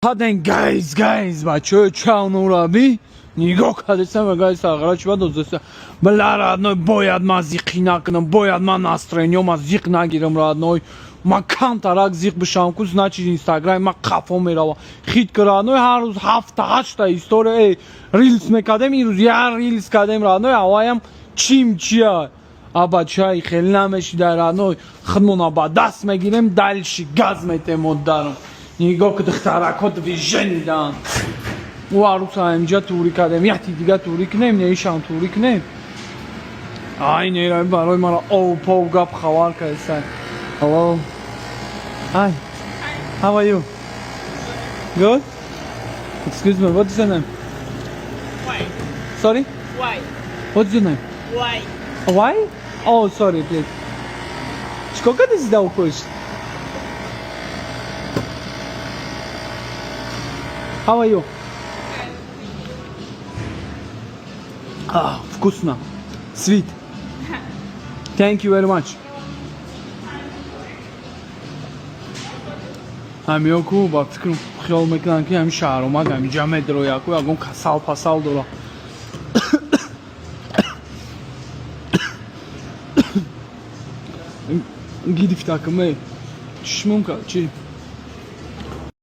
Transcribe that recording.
Hadden guys, бачаё, чаунураби нигоҳ кардесам ва guys аграчва дозеса. Бла родной, бояд ман зиқӣ накунам, бояд ман настроениёма зиқ нагирам родной. Ман камтарак зиқ бишам ку, значит инстаграм ман қафо мерава. Хит ки родной ҳар рӯз 7-8 история рилс мекардем, ин рӯз як рилс кардем родной, аваям чим чия. Абачай хеле намешида родной, худмона ба даст мегирем, дальше газ метем модарам. نگاه که دخترکات ویژنی دارن و عروس اینجا توری کردم یکی دیگه توری کنیم نیشان توری کنیم آی نیرم برای مرا او پاو گپ خوار کردن hello hi how are you good excuse me what is your name Why? sorry Why? what's your name Why? why oh sorry please сколько ты сюда уходишь How are you? Вкусно. Sweet. Thank you very much. Амиоку ба фикрм хиёл мекунам ки ҳамин шаҳр омад ҳаминҷа медро яку ягон касал пасал дора. Гирифтакме. Чиш мумкад чи?